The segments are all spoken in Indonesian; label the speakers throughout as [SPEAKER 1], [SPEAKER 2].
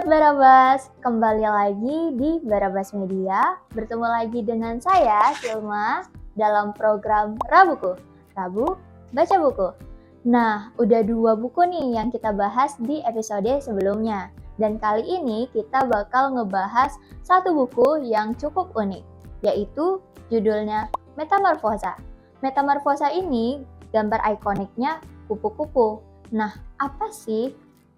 [SPEAKER 1] Sobat Barabas, kembali lagi di Barabas Media. Bertemu lagi dengan saya, Silma, dalam program Rabuku. Rabu, baca buku. Nah, udah 2 buku nih yang kita bahas di episode sebelumnya. Dan kali ini kita bakal ngebahas satu buku yang cukup unik, yaitu judulnya Metamorfosa. Metamorfosa ini gambar ikoniknya kupu-kupu. Nah, apa sih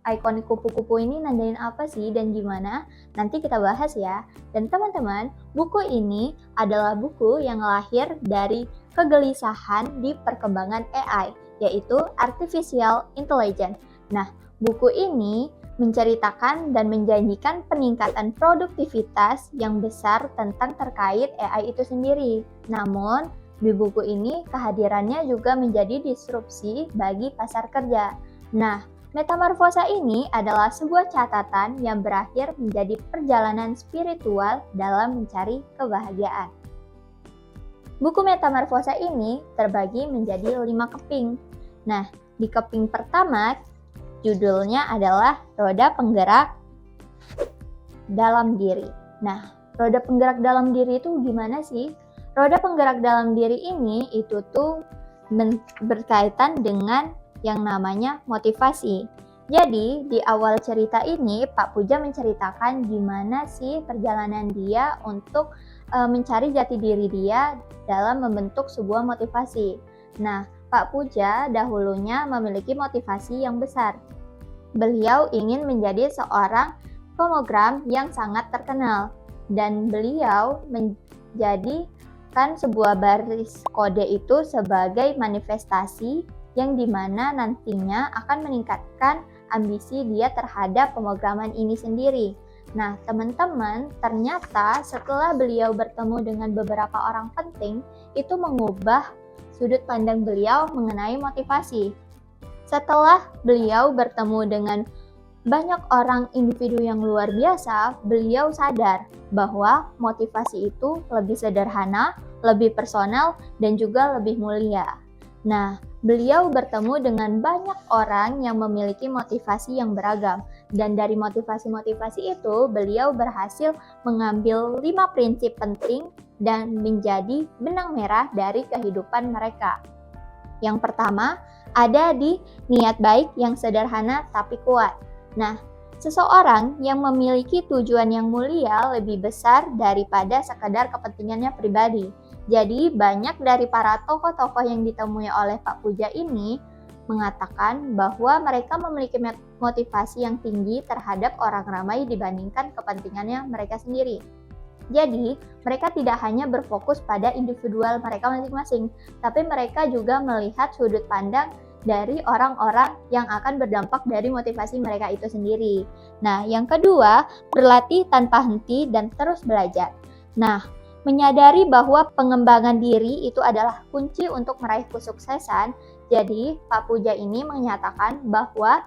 [SPEAKER 1] ikonik kupu-kupu ini nandain apa sih dan gimana? Nanti kita bahas ya. Dan teman-teman, buku ini adalah buku yang lahir dari kegelisahan di perkembangan AI, yaitu Artificial Intelligence. Nah, buku ini menceritakan dan menjanjikan peningkatan produktivitas yang besar tentang terkait AI itu sendiri. Namun, di buku ini kehadirannya juga menjadi disrupsi bagi pasar kerja. Nah, Metamorfosa ini adalah sebuah catatan yang berakhir menjadi perjalanan spiritual dalam mencari kebahagiaan. Buku Metamorfosa ini terbagi menjadi 5 keping. Nah, di keping pertama, judulnya adalah Roda Penggerak Dalam Diri. Nah, roda penggerak dalam diri itu gimana sih? Roda penggerak dalam diri ini itu tuh berkaitan dengan yang namanya motivasi. Jadi, di awal cerita ini, Pak Puja menceritakan gimana sih perjalanan dia untuk mencari jati diri dia dalam membentuk sebuah motivasi. Nah, Pak Puja dahulunya memiliki motivasi yang besar. Beliau ingin menjadi seorang pemrogram yang sangat terkenal, dan beliau menjadikan sebuah baris kode itu sebagai manifestasi yang dimana nantinya akan meningkatkan ambisi dia terhadap pemrograman ini sendiri. Nah, teman-teman, ternyata setelah beliau bertemu dengan beberapa orang penting, itu mengubah sudut pandang beliau mengenai motivasi. Setelah beliau bertemu dengan banyak orang individu yang luar biasa, beliau sadar bahwa motivasi itu lebih sederhana, lebih personal, dan juga lebih mulia. Nah, beliau bertemu dengan banyak orang yang memiliki motivasi yang beragam, dan dari motivasi-motivasi itu beliau berhasil mengambil 5 prinsip penting dan menjadi benang merah dari kehidupan mereka. Yang pertama, ada di niat baik yang sederhana tapi kuat. Nah, seseorang yang memiliki tujuan yang mulia lebih besar daripada sekadar kepentingannya pribadi. Jadi, banyak dari para tokoh-tokoh yang ditemui oleh Pak Puja ini mengatakan bahwa mereka memiliki motivasi yang tinggi terhadap orang ramai dibandingkan kepentingannya mereka sendiri. Jadi, mereka tidak hanya berfokus pada individual mereka masing-masing, tapi mereka juga melihat sudut pandang dari orang-orang yang akan berdampak dari motivasi mereka itu sendiri. Nah, yang kedua, berlatih tanpa henti dan terus belajar. Nah, menyadari bahwa pengembangan diri itu adalah kunci untuk meraih kesuksesan. Jadi, Pak Puja ini menyatakan bahwa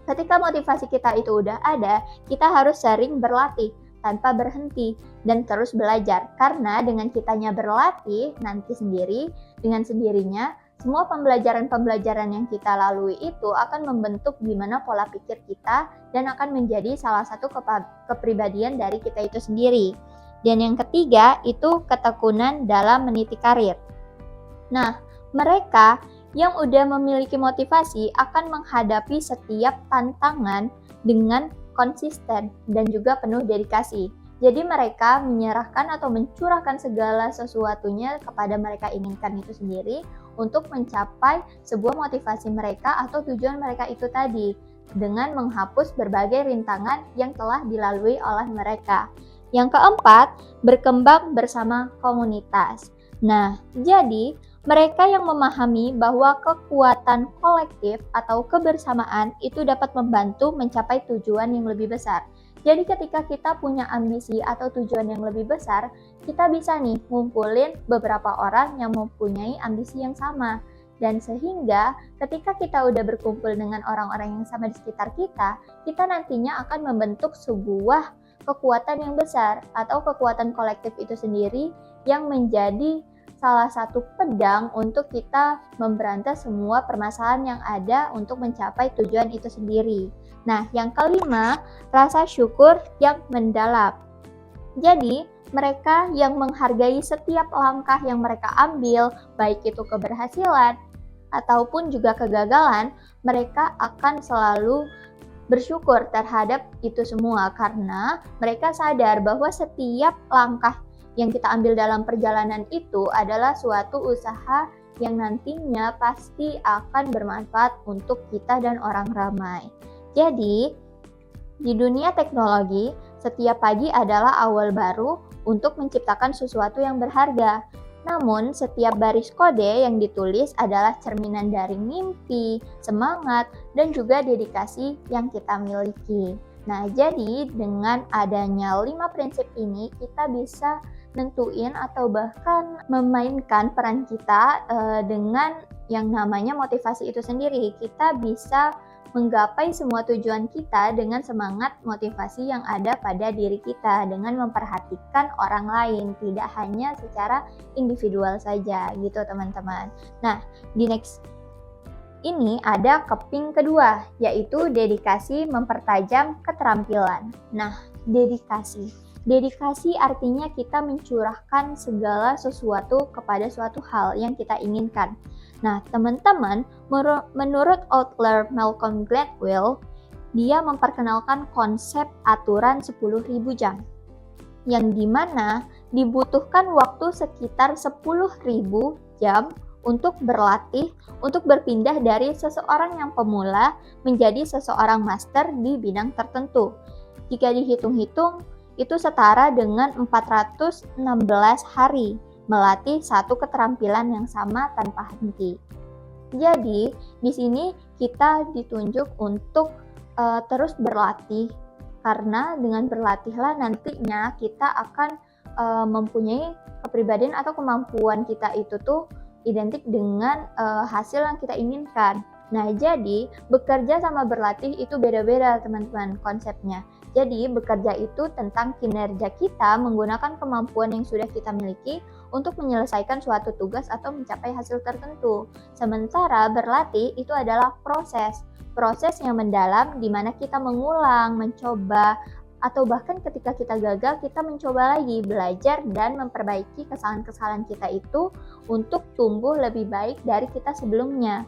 [SPEAKER 1] ketika motivasi kita itu udah ada, kita harus sering berlatih tanpa berhenti dan terus belajar. Karena dengan kitanya berlatih nanti sendiri, dengan sendirinya, semua pembelajaran-pembelajaran yang kita lalui itu akan membentuk gimana pola pikir kita dan akan menjadi salah satu kepribadian dari kita itu sendiri. Dan yang ketiga itu ketekunan dalam meniti karir. Nah, mereka yang udah memiliki motivasi akan menghadapi setiap tantangan dengan konsisten dan juga penuh dedikasi. Jadi mereka menyerahkan atau mencurahkan segala sesuatunya kepada mereka inginkan itu sendiri untuk mencapai sebuah motivasi mereka atau tujuan mereka itu tadi dengan menghapus berbagai rintangan yang telah dilalui oleh mereka. Yang keempat, berkembang bersama komunitas. Nah, jadi mereka yang memahami bahwa kekuatan kolektif atau kebersamaan itu dapat membantu mencapai tujuan yang lebih besar. Jadi ketika kita punya ambisi atau tujuan yang lebih besar, kita bisa nih ngumpulin beberapa orang yang mempunyai ambisi yang sama. Dan sehingga ketika kita udah berkumpul dengan orang-orang yang sama di sekitar kita, kita nantinya akan membentuk sebuah kekuatan yang besar atau kekuatan kolektif itu sendiri yang menjadi salah satu pedang untuk kita memberantas semua permasalahan yang ada untuk mencapai tujuan itu sendiri. Nah, yang kelima, rasa syukur yang mendalam. Jadi, mereka yang menghargai setiap langkah yang mereka ambil, baik itu keberhasilan ataupun juga kegagalan, mereka akan selalu bersyukur terhadap itu semua karena mereka sadar bahwa setiap langkah yang kita ambil dalam perjalanan itu adalah suatu usaha yang nantinya pasti akan bermanfaat untuk kita dan orang ramai. Jadi, di dunia teknologi, setiap pagi adalah awal baru untuk menciptakan sesuatu yang berharga. Namun, setiap baris kode yang ditulis adalah cerminan dari mimpi, semangat, dan juga dedikasi yang kita miliki. Nah, jadi dengan adanya 5 prinsip ini, kita bisa nentuin atau bahkan memainkan peran kita dengan yang namanya motivasi itu sendiri. Kita bisa menggapai semua tujuan kita dengan semangat motivasi yang ada pada diri kita dengan memperhatikan orang lain, tidak hanya secara individual saja gitu teman-teman. Nah, di next ini ada keping kedua, yaitu dedikasi mempertajam keterampilan. Nah, Dedikasi artinya kita mencurahkan segala sesuatu kepada suatu hal yang kita inginkan. Nah, teman-teman, menurut author Malcolm Gladwell, dia memperkenalkan konsep aturan 10.000 jam, yang dimana dibutuhkan waktu sekitar 10.000 jam untuk berlatih, untuk berpindah dari seseorang yang pemula menjadi seseorang master di bidang tertentu. Jika dihitung-hitung, itu setara dengan 416 hari melatih satu keterampilan yang sama tanpa henti. Jadi, di sini kita ditunjuk untuk terus berlatih, karena dengan berlatihlah nantinya kita akan mempunyai kepribadian atau kemampuan kita itu tuh identik dengan hasil yang kita inginkan. Nah, jadi bekerja sama berlatih itu beda-beda teman-teman konsepnya. Jadi, bekerja itu tentang kinerja kita menggunakan kemampuan yang sudah kita miliki untuk menyelesaikan suatu tugas atau mencapai hasil tertentu. Sementara berlatih itu adalah proses yang mendalam di mana kita mengulang, mencoba, atau bahkan ketika kita gagal, kita mencoba lagi, belajar dan memperbaiki kesalahan-kesalahan kita itu untuk tumbuh lebih baik dari kita sebelumnya.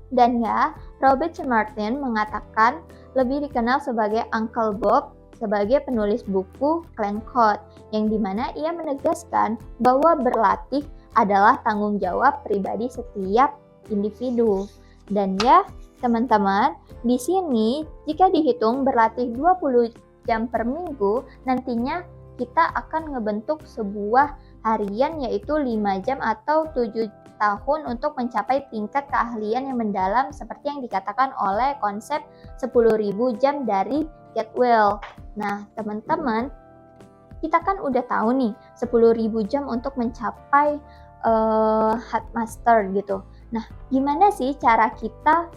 [SPEAKER 1] Dan ya, Robert C. Martin mengatakan lebih dikenal sebagai Uncle Bob sebagai penulis buku Clean Code, yang dimana ia menegaskan bahwa berlatih adalah tanggung jawab pribadi setiap individu. Dan ya, teman-teman, di sini jika dihitung berlatih 20 jam per minggu, nantinya kita akan ngebentuk sebuah harian yaitu 5 jam atau 7 tahun untuk mencapai tingkat keahlian yang mendalam seperti yang dikatakan oleh konsep 10.000 jam dari Gladwell. Nah, teman-teman, kita kan udah tahu nih 10.000 jam untuk mencapai Headmaster gitu. Nah, gimana sih cara kita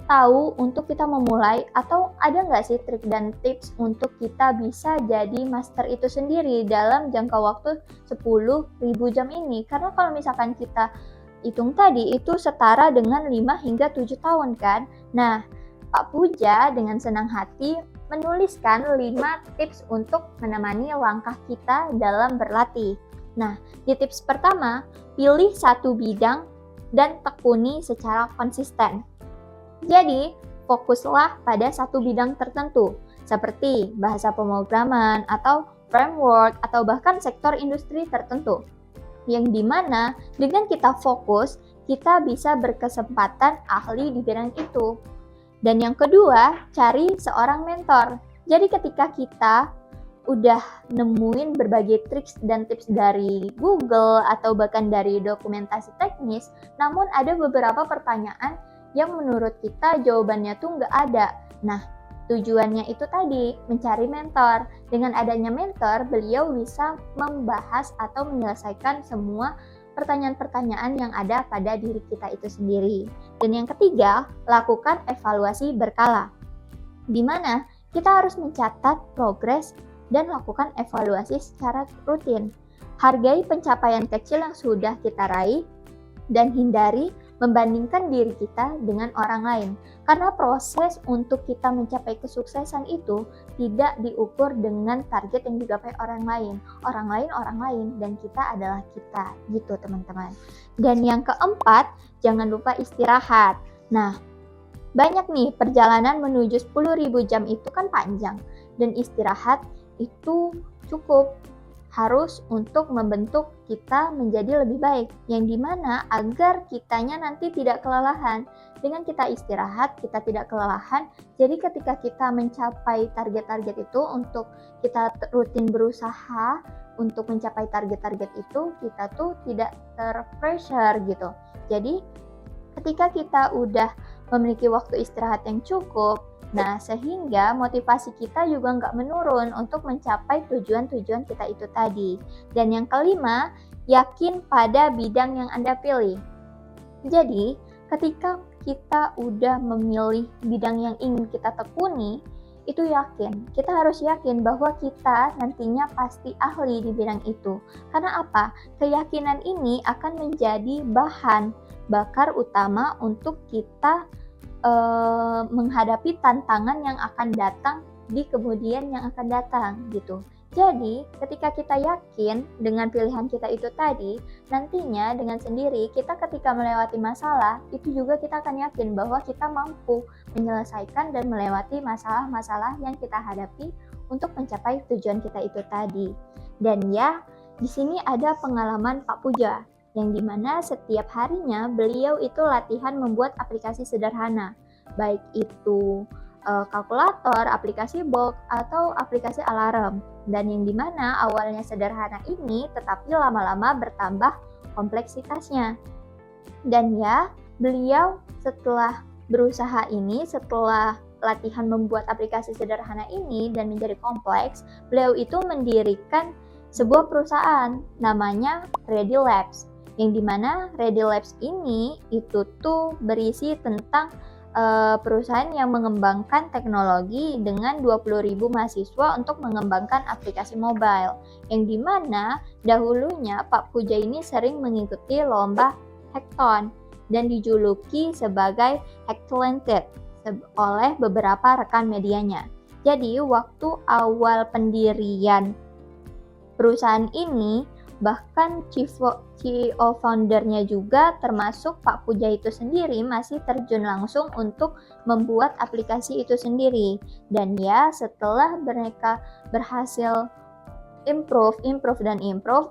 [SPEAKER 1] tahu untuk kita memulai, atau ada nggak sih trik dan tips untuk kita bisa jadi master itu sendiri dalam jangka waktu 10.000 jam ini? Karena kalau misalkan kita hitung tadi itu setara dengan 5 hingga 7 tahun kan. Nah, Pak Puja dengan senang hati menuliskan 5 tips untuk menemani langkah kita dalam berlatih. Nah, di tips pertama, pilih satu bidang dan tekuni secara konsisten. Jadi, fokuslah pada satu bidang tertentu, seperti bahasa pemrograman atau framework atau bahkan sektor industri tertentu. Yang dimana dengan kita fokus, kita bisa berkesempatan ahli di bidang itu. Dan yang kedua, cari seorang mentor. Jadi ketika kita udah nemuin berbagai triks dan tips dari Google atau bahkan dari dokumentasi teknis, namun ada beberapa pertanyaan yang menurut kita jawabannya tuh nggak ada. Nah, tujuannya itu tadi, mencari mentor. Dengan adanya mentor, beliau bisa membahas atau menyelesaikan semua pertanyaan-pertanyaan yang ada pada diri kita itu sendiri. Dan yang ketiga, lakukan evaluasi berkala, di mana kita harus mencatat progres dan lakukan evaluasi secara rutin. Hargai pencapaian kecil yang sudah kita raih dan hindari membandingkan diri kita dengan orang lain. Karena proses untuk kita mencapai kesuksesan itu tidak diukur dengan target yang digapai orang lain. Orang lain, dan kita adalah kita, gitu teman-teman. Dan yang keempat, jangan lupa istirahat. Nah, banyak nih perjalanan menuju 10.000 jam itu kan panjang, dan istirahat itu cukup harus untuk membentuk kita menjadi lebih baik, yang dimana agar kitanya nanti tidak kelelahan. Dengan kita istirahat, kita tidak kelelahan, jadi ketika kita mencapai target-target itu, untuk kita rutin berusaha untuk mencapai target-target itu, kita tuh tidak terpressure gitu. Jadi ketika kita udah memiliki waktu istirahat yang cukup, nah sehingga motivasi kita juga nggak menurun untuk mencapai tujuan-tujuan kita itu tadi. Dan yang kelima, yakin pada bidang yang Anda pilih. Jadi ketika kita udah memilih bidang yang ingin kita tekuni, itu kita harus yakin bahwa kita nantinya pasti ahli di bidang itu. Karena apa? Keyakinan ini akan menjadi bahan bakar utama untuk kita menghadapi tantangan yang akan datang di kemudian yang akan datang gitu. Jadi ketika kita yakin dengan pilihan kita itu tadi, nantinya dengan sendiri kita ketika melewati masalah itu juga kita akan yakin bahwa kita mampu menyelesaikan dan melewati masalah-masalah yang kita hadapi untuk mencapai tujuan kita itu tadi. Dan ya, di sini ada pengalaman Pak Puja, yang dimana setiap harinya beliau itu latihan membuat aplikasi sederhana, baik itu kalkulator, aplikasi box, atau aplikasi alarm. Dan yang dimana awalnya sederhana ini tetapi lama-lama bertambah kompleksitasnya. Dan ya, beliau setelah berusaha ini, setelah latihan membuat aplikasi sederhana ini dan menjadi kompleks, beliau itu mendirikan sebuah perusahaan namanya Ready Labs. Yang dimana Ready Labs ini itu tuh berisi tentang perusahaan yang mengembangkan teknologi dengan 20.000 mahasiswa untuk mengembangkan aplikasi mobile. Yang dimana dahulunya Pak Puja ini sering mengikuti lomba hackathon dan dijuluki sebagai Hack Talented oleh beberapa rekan medianya. Jadi waktu awal pendirian perusahaan ini, bahkan CEO foundernya juga termasuk Pak Puja itu sendiri masih terjun langsung untuk membuat aplikasi itu sendiri. Dan ya, setelah mereka berhasil improve,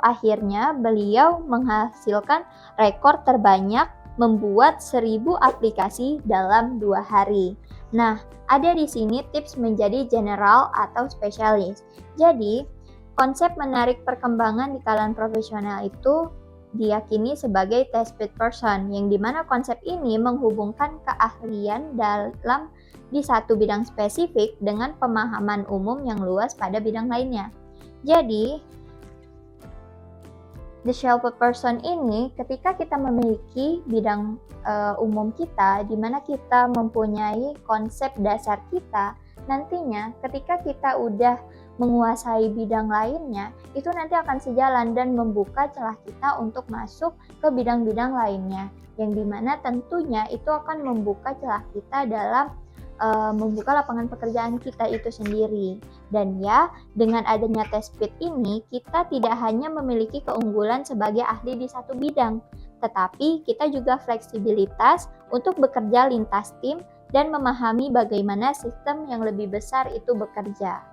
[SPEAKER 1] akhirnya beliau menghasilkan rekor terbanyak membuat 1.000 aplikasi dalam 2 hari. Nah, ada di sini tips menjadi general atau spesialis. Jadi, konsep menarik perkembangan di kalangan profesional itu diyakini sebagai test-fit person, yang dimana konsep ini menghubungkan keahlian dalam di satu bidang spesifik dengan pemahaman umum yang luas pada bidang lainnya. Jadi, the shelf-fit person ini ketika kita memiliki bidang umum kita, di mana kita mempunyai konsep dasar kita, nantinya ketika kita udah menguasai bidang lainnya, itu nanti akan sejalan dan membuka celah kita untuk masuk ke bidang-bidang lainnya, yang dimana tentunya itu akan membuka celah kita dalam membuka lapangan pekerjaan kita itu sendiri. Dan ya, dengan adanya test fit ini, kita tidak hanya memiliki keunggulan sebagai ahli di satu bidang, tetapi kita juga fleksibilitas untuk bekerja lintas tim dan memahami bagaimana sistem yang lebih besar itu bekerja.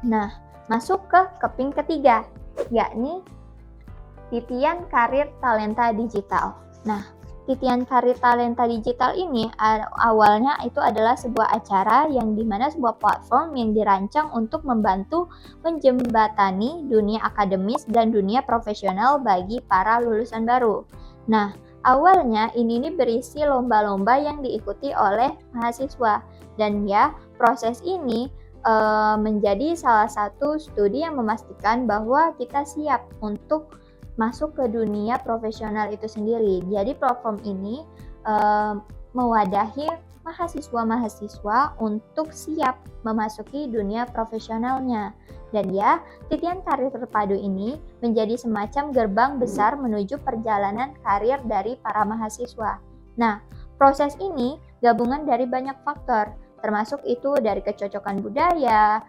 [SPEAKER 1] Nah, masuk ke keping ketiga, yakni titian karir talenta digital. Nah, titian karir talenta digital ini awalnya itu adalah sebuah acara yang dimana sebuah platform yang dirancang untuk membantu menjembatani dunia akademis dan dunia profesional bagi para lulusan baru. Nah, awalnya ini berisi lomba-lomba yang diikuti oleh mahasiswa, dan ya, proses ini menjadi salah satu studi yang memastikan bahwa kita siap untuk masuk ke dunia profesional itu sendiri. Jadi platform ini mewadahi mahasiswa-mahasiswa untuk siap memasuki dunia profesionalnya. Dan ya, titian karir terpadu ini menjadi semacam gerbang besar menuju perjalanan karir dari para mahasiswa. Nah, proses ini gabungan dari banyak faktor, termasuk itu dari kecocokan budaya,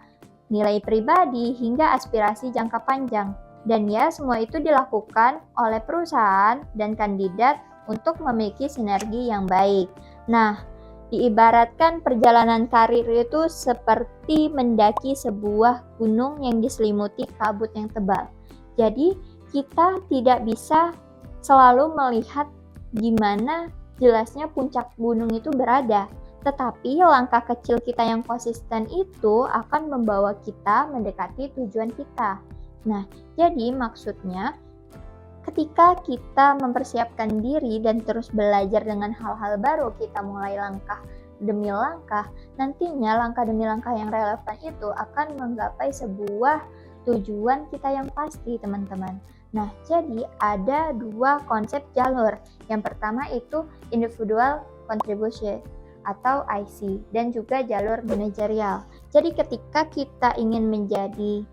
[SPEAKER 1] nilai pribadi, hingga aspirasi jangka panjang. Dan ya, semua itu dilakukan oleh perusahaan dan kandidat untuk memiliki sinergi yang baik. Nah, diibaratkan perjalanan karir itu seperti mendaki sebuah gunung yang diselimuti kabut yang tebal. Jadi, kita tidak bisa selalu melihat gimana jelasnya puncak gunung itu berada. Tetapi langkah kecil kita yang konsisten itu akan membawa kita mendekati tujuan kita. Nah, jadi maksudnya ketika kita mempersiapkan diri dan terus belajar dengan hal-hal baru, kita mulai langkah demi langkah, nantinya langkah demi langkah yang relevan itu akan menggapai sebuah tujuan kita yang pasti, teman-teman. Nah, jadi ada dua konsep jalur. Yang pertama itu individual contribution atau IC, dan juga jalur manajerial. Jadi ketika kita ingin menjadi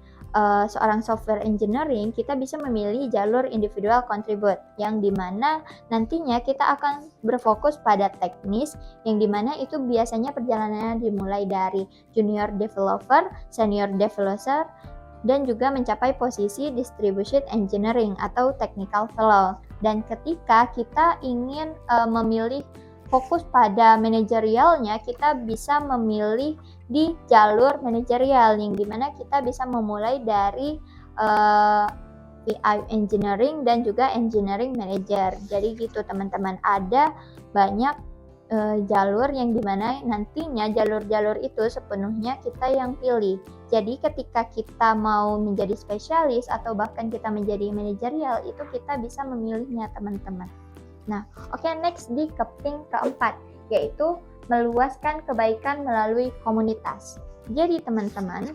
[SPEAKER 1] seorang software engineering, kita bisa memilih jalur individual contribute, yang dimana nantinya kita akan berfokus pada teknis, yang dimana itu biasanya perjalanannya dimulai dari junior developer, senior developer, dan juga mencapai posisi distributed engineering atau technical fellow. Dan ketika kita ingin memilih fokus pada manajerialnya, kita bisa memilih di jalur manajerial, yang dimana kita bisa memulai dari PI engineering dan juga engineering manager. Jadi gitu teman-teman, ada banyak jalur yang dimana nantinya jalur-jalur itu sepenuhnya kita yang pilih. Jadi ketika kita mau menjadi spesialis atau bahkan kita menjadi manajerial, itu kita bisa memilihnya teman-teman. Nah, oke, next di keping keempat, yaitu meluaskan kebaikan melalui komunitas. Jadi teman-teman,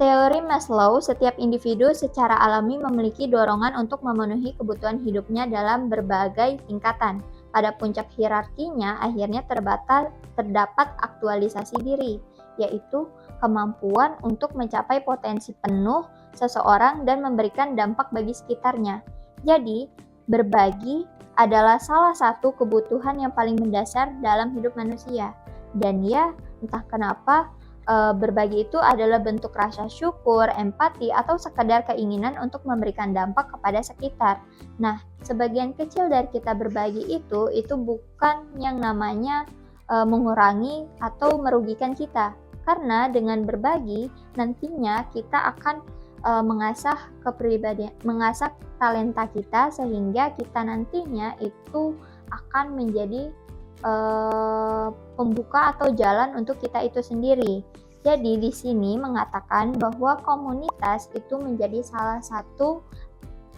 [SPEAKER 1] teori Maslow, setiap individu secara alami memiliki dorongan untuk memenuhi kebutuhan hidupnya dalam berbagai tingkatan. Pada puncak hierarkinya, akhirnya terdapat aktualisasi diri, yaitu kemampuan untuk mencapai potensi penuh seseorang dan memberikan dampak bagi sekitarnya. Jadi, berbagi adalah salah satu kebutuhan yang paling mendasar dalam hidup manusia. Dan ya, entah kenapa berbagi itu adalah bentuk rasa syukur, empati, atau sekedar keinginan untuk memberikan dampak kepada sekitar. Nah, sebagian kecil dari kita berbagi itu bukan yang namanya mengurangi atau merugikan kita. Karena dengan berbagi, nantinya kita akan mengasah kepribadian, mengasah talenta kita, sehingga kita nantinya itu akan menjadi pembuka atau jalan untuk kita itu sendiri. Jadi di sini mengatakan bahwa komunitas itu menjadi salah satu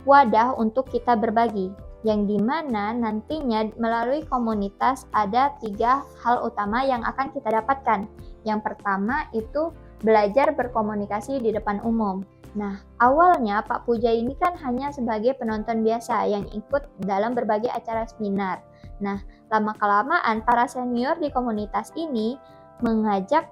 [SPEAKER 1] wadah untuk kita berbagi, yang dimana nantinya melalui komunitas ada 3 hal utama yang akan kita dapatkan. Yang pertama itu belajar berkomunikasi di depan umum. Nah, awalnya Pak Puja ini kan hanya sebagai penonton biasa yang ikut dalam berbagai acara seminar. Nah, lama-kelamaan para senior di komunitas ini mengajak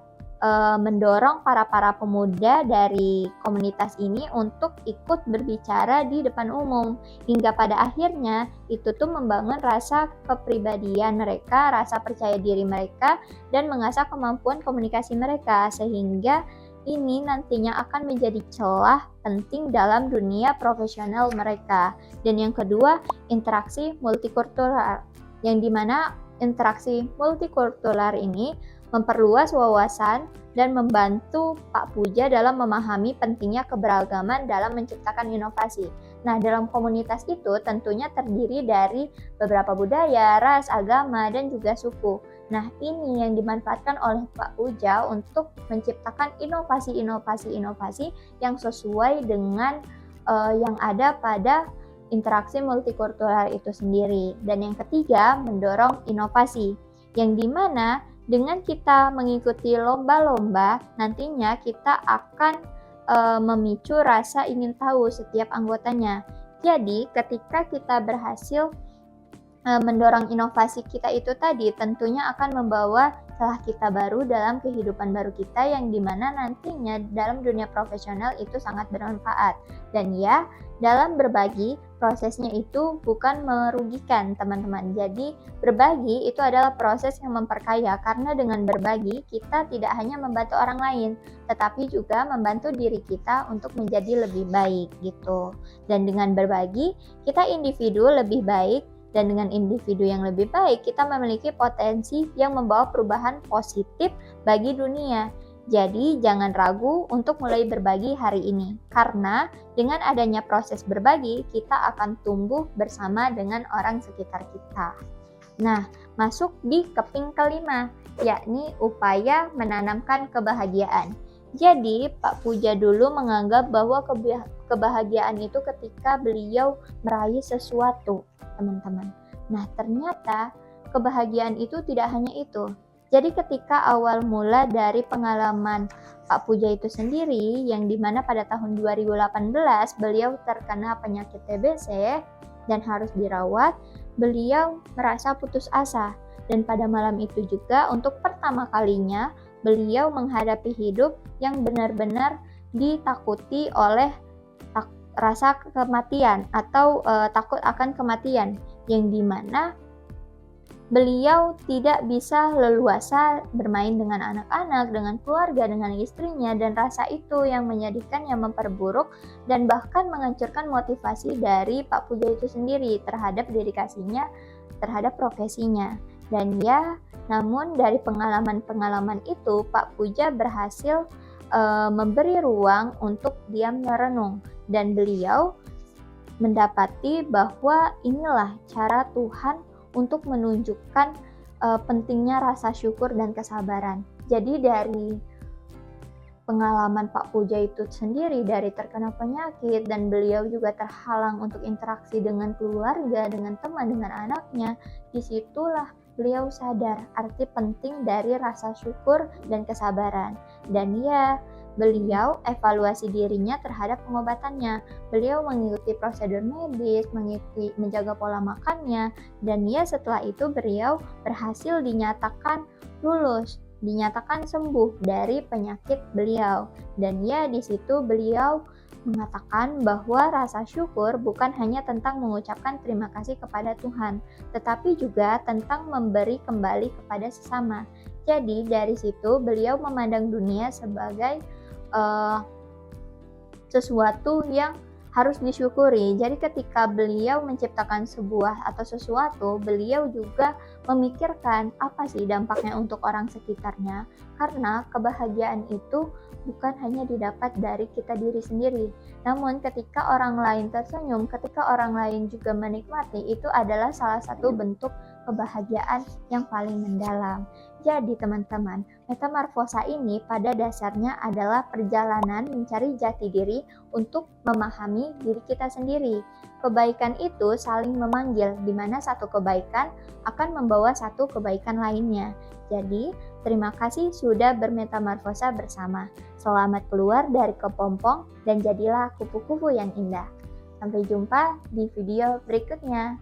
[SPEAKER 1] mendorong para pemuda dari komunitas ini untuk ikut berbicara di depan umum, hingga pada akhirnya itu tuh membangun rasa kepribadian mereka, rasa percaya diri mereka, dan mengasah kemampuan komunikasi mereka, sehingga ini nantinya akan menjadi celah penting dalam dunia profesional mereka. Dan yang kedua, interaksi multikultural, yang dimana interaksi multikultural ini memperluas wawasan dan membantu Pak Puja dalam memahami pentingnya keberagaman dalam menciptakan inovasi. Nah, dalam komunitas itu tentunya terdiri dari beberapa budaya, ras, agama, dan juga suku. Nah, ini yang dimanfaatkan oleh Pak Puja untuk menciptakan inovasi-inovasi yang sesuai dengan yang ada pada interaksi multikultural itu sendiri. Dan yang ketiga, mendorong inovasi, yang dimana dengan kita mengikuti lomba-lomba, nantinya kita akan memicu rasa ingin tahu setiap anggotanya. Jadi, ketika kita berhasil mendorong inovasi kita itu tadi tentunya akan membawa celah kita baru dalam kehidupan baru kita yang dimana nantinya dalam dunia profesional itu sangat bermanfaat. Dan ya, dalam berbagi prosesnya itu bukan merugikan teman-teman. Jadi berbagi itu adalah proses yang memperkaya karena dengan berbagi kita tidak hanya membantu orang lain tetapi juga membantu diri kita untuk menjadi lebih baik gitu. Dan dengan berbagi kita individu lebih baik. Dan dengan individu yang lebih baik, kita memiliki potensi yang membawa perubahan positif bagi dunia. Jadi, jangan ragu untuk mulai berbagi hari ini. Karena dengan adanya proses berbagi, kita akan tumbuh bersama dengan orang sekitar kita. Nah, masuk di keping kelima, yakni upaya menanamkan kebahagiaan. Jadi, Pak Puja dulu menganggap bahwa kebahagiaan itu ketika beliau meraih sesuatu, teman-teman. Nah, ternyata kebahagiaan itu tidak hanya itu. Jadi ketika awal mula dari pengalaman Pak Puja itu sendiri, yang dimana pada tahun 2018 beliau terkena penyakit TBC dan harus dirawat, beliau merasa putus asa. Dan pada malam itu juga untuk pertama kalinya beliau menghadapi hidup yang benar-benar ditakuti oleh rasa kematian atau takut akan kematian, yang dimana beliau tidak bisa leluasa bermain dengan anak-anak, dengan keluarga, dengan istrinya, dan rasa itu yang menyedihkan, yang memperburuk dan bahkan menghancurkan motivasi dari Pak Puja itu sendiri terhadap dedikasinya terhadap profesinya. Dan ya, namun dari pengalaman-pengalaman itu Pak Puja berhasil memberi ruang untuk diam merenung, dan beliau mendapati bahwa inilah cara Tuhan untuk menunjukkan pentingnya rasa syukur dan kesabaran. Jadi dari pengalaman Pak Puja itu sendiri, dari terkena penyakit dan beliau juga terhalang untuk interaksi dengan keluarga, dengan teman, dengan anaknya, disitulah beliau sadar arti penting dari rasa syukur dan kesabaran. Dan ya, beliau evaluasi dirinya terhadap pengobatannya. Beliau mengikuti prosedur medis, menjaga pola makannya, dan ya setelah itu beliau berhasil dinyatakan lulus, dinyatakan sembuh dari penyakit beliau. Dan ya di situ beliau mengatakan bahwa rasa syukur bukan hanya tentang mengucapkan terima kasih kepada Tuhan, tetapi juga tentang memberi kembali kepada sesama. Jadi dari situ beliau memandang dunia sebagai sesuatu yang harus disyukuri. Jadi ketika beliau menciptakan sebuah atau sesuatu, beliau juga memikirkan apa sih dampaknya untuk orang sekitarnya. Karena kebahagiaan itu bukan hanya didapat dari kita diri sendiri, namun ketika orang lain tersenyum, ketika orang lain juga menikmati, itu adalah salah satu bentuk kebahagiaan yang paling mendalam. Jadi teman-teman, metamorfosa ini pada dasarnya adalah perjalanan mencari jati diri untuk memahami diri kita sendiri. Kebaikan itu saling memanggil, di mana satu kebaikan akan membawa satu kebaikan lainnya. Jadi, terima kasih sudah bermetamorfosa bersama. Selamat keluar dari kepompong dan jadilah kupu-kupu yang indah. Sampai jumpa di video berikutnya.